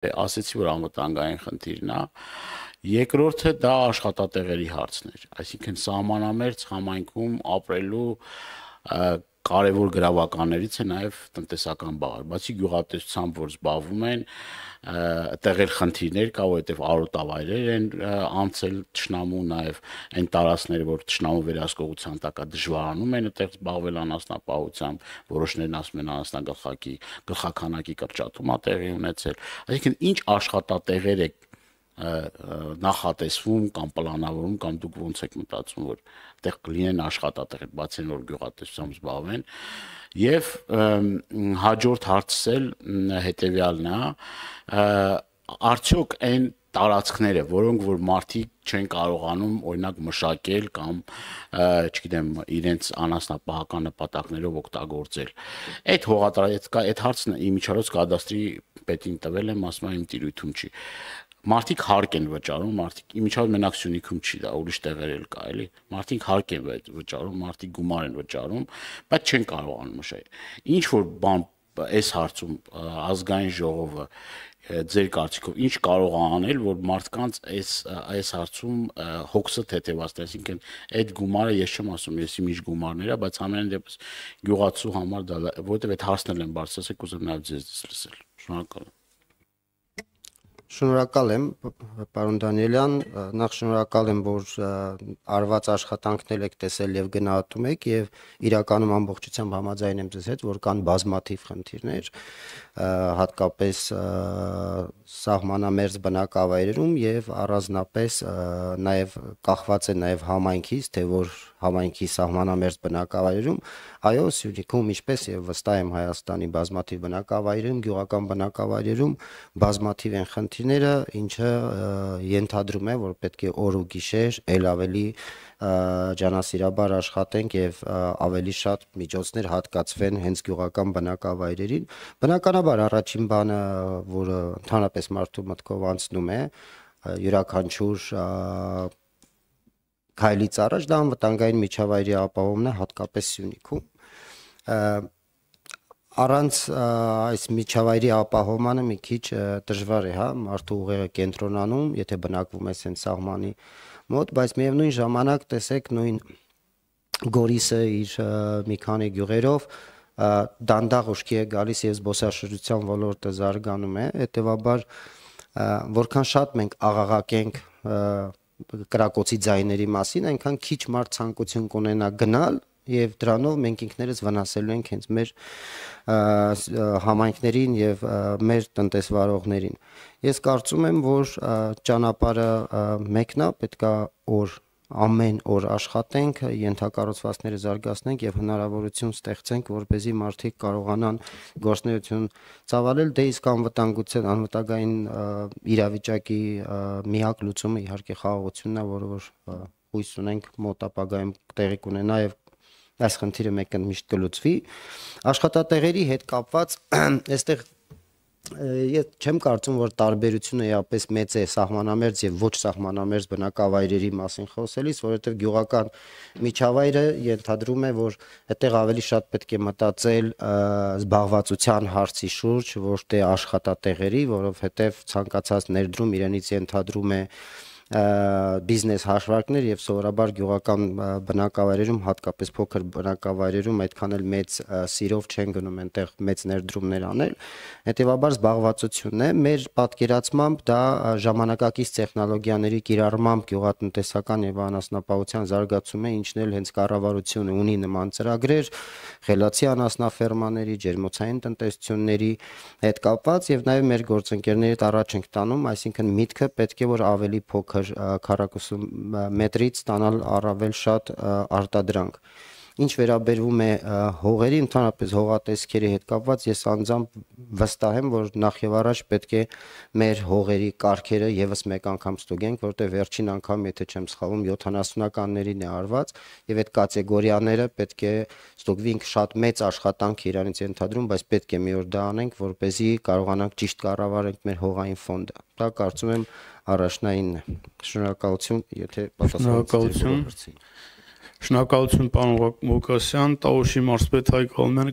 Ասեցի, որ անվտանգային խնդիրն է։ Երկրորդը դա աշխատատեղերի հարցն էր, այսինքն սահմանամերձ համայնքում ապրելու կարևոր գրավականներից է նաև տնտեսական բաղը, բացի գյուղատնտեսությամբ, որ զբաղվում են, տեղեր խնդիրներ կա, որովհետև արոտավայրեր են անցել թշնամու, նաև այն տարածքները, որ թշնամու վերահսկողության տակ է, դժվարանում են այդտեղ զբաղվել անասնապահությամբ, որոշներն ասում են գլխաքանակի կրճատում է տեղի ունեցել, այսինքն ինչ աշխատատեղեր է նախատեսվում կամ պլանավորում կամ դուք ոնց եք մտածում, որ այդտեղ կլինեն աշխատատեղեր, բացի որ գյուղատնտեսությամբ զբաղվեն, եւ հաջորդ հարցը հետեւյալն է, արդյոք այն տարածքները, որոնք որ մարդիկ չեն կարողանում օրինակ մշակել կամ չգիտեմ իրենց անասնապահական նպատակներով օգտագործել, այդ հարցն իմիջիայլոց կադաստրի պետին տվել եմ, ասում եմ իմ տիրույթում չի, մարդիկ հարկ են վճարում, մարդիկ իմիջիայլոց մենակ Սյունիքում չի, դա ուրիշ տեղեր էլ կա, էլի, մարդիկ հարկ են վճարում, մարդիկ գումար են վճարում, բայց չեն կարողանում մշակել, ինչ որ բան այս հարցում ազգային ժողովը ձեր կարծիքով ինչ կարող է անել, որ մարդկանց այս հարցում հոգսը թեթևացնի, այսինքն այդ գումարը ես չեմ ասում, ես իմիջ գումարներ է, բայց ամեն դեպս գյուղացու համար դա, որովհետև այդ հարցն եմ բարձրացել, կուզեմ նաև ձեզ լսել։ Շնորհակալ եմ։ Շնորհակալ եմ, պարոն Դանիելյան, նախ շնորհակալ եմ, որ արված աշխատանքներ եք տեսել եւ գնահատում եք եւ իրականում ամբողջությամբ համաձայն եմ ձեզ հետ, որ կան բազմաթիվ խնդիրներ, հատկապես սահմանամերձ բնակավայրերում եւ առանձնապես նաեւ կախված է նաեւ համայնքից, թե որ համայնքի սահմանամերձ բնակավայրերում, այո, Սյունիքում ինչպես եւ վստահ եմ Հայաստանի բազմաթիվ բնակավայրերում, գյուղական բնակավայրերում բազմաթիվ են խնդիրները, ինչը ենթադրում է, որ պետք է օր ու գիշեր ել ավելի ջանասիրաբար աշխատենք եւ ավելի շատ միջոցներ հատկացվեն հենց գյուղական բնակավայրերին։ Բնականաբար առաջին բանը, որը ընդհանրապես մարդու մտքով անցնում է, յուրաքանչյուր քայլից առաջ դա անվտանգային միջավայրի ապահովումն է, հատկապես Սյունիքում։ Առանց այս միջավայրի ապահովմանը մի քիչ դժվար է, հա, մարդու ուղեղը կենտրոնանում, եթե բնակվում է հենց սահմանի մոտ, բայց միևնույն ժամանակ տեսեք նույն Գորիսը իր մի քանի գյուղերով դանդաղ ուշքի է գալիս եւ զբոսաշրջության ոլորտը զարգանում է, հետեւաբար որքան շատ մենք աղաղակենք կրակոցի ձայների մասին, այնքան քիչ մարդ ցանկություն կունենա գնալ եւ դրանով մենք ինքներս վնասելու ենք հենց մեր համայնքներին եւ մեր տնտեսվարողներին։ Ես կարծում եմ, որ ճանապարհը մեկն է, պետքա ամեն օր աշխատենք, ենթակառուցվածքները զարգացնենք եւ հնարավորություն ստեղծենք, որպեսզի մարդիկ կարողանան գործունեություն ծավալել, դե իսկ անվտանգային իրավիճակի միակ լուծումը իհարկե խաղաղությունն է, որը որ հույս ունենք մոտ ապագայում տեղի կունենա եւ այս խնդիրը մեկընդմիշտ կլուծվի։ Աշխատատեղերի հետ կապված այստեղ ես չեմ կարծում, որ տարբերությունը էապես մեծ է սահմանամերձ եւ ոչ սահմանամերձ բնակավայրերի մասին խոսելիս, որովհետեւ գյուղական միջավայրը ենթադրում է, որ այդտեղ ավելի շատ պետք է մտածել զբաղվածության հարցի շուրջ, ոչ թե աշխատատեղերի, որովհետեւ ցանկացած ներդրում իրենից ենթադրում է բիզնես հաշվարկներ եւ սովորաբար գյուղական բնակավայրերում, հատկապես փոքր բնակավայրերում այդքան էլ մեծ սիրով չեն գնում այնտեղ մեծ ներդրումներ անել, հետեւաբար զբաղվածությունն է, մեր պատկերացմամբ դա ժամանակակից տեխնոլոգիաների կիրառմամբ գյուղատնտեսական եւ անասնապահության զարգացում է, ինչն էլ հենց կառավարությունը ունի նման ծրագրեր, խելացի անասնաֆերմաների, ջերմոցային տնտեսությունների հետ կապված եւ նաեւ մեր գործընկերների հետ առաջ ենք տանում, այսինքն միտքը պետք է որ ավելի փոքր քառակուսու մետրից ստանալ առավել շատ արտադրանք։ Ինչ վերաբերվում է հողերի, ընդհանրապես հողատեսքերի հետ կապված, ես անձամբ վստահ եմ, որ նախ եւ առաջ պետք է մեր հողերի կարգերը եւս մեկ անգամ ստուգենք, որտեղ վերջին անգամ, եթե չեմ սխալվում, 70-ականներին է արված եւ այդ կատեգորիաները պետք է ստուգվենք, շատ մեծ աշխատանք իրանից ենթադրում, բայց պետք է մի օր դա անենք, որպեսզի կարողանանք ճիշտ կառավարենք մեր հողային ֆոնդը։ Դա կարծում եմ առաջնայինն է։ Շնորհակալություն, եթե պատասխանեցիք։ Շնորհակալություն, պարոն Ղուկասյան, Տավուշի մարզպետ Հայկ Ղալմյանը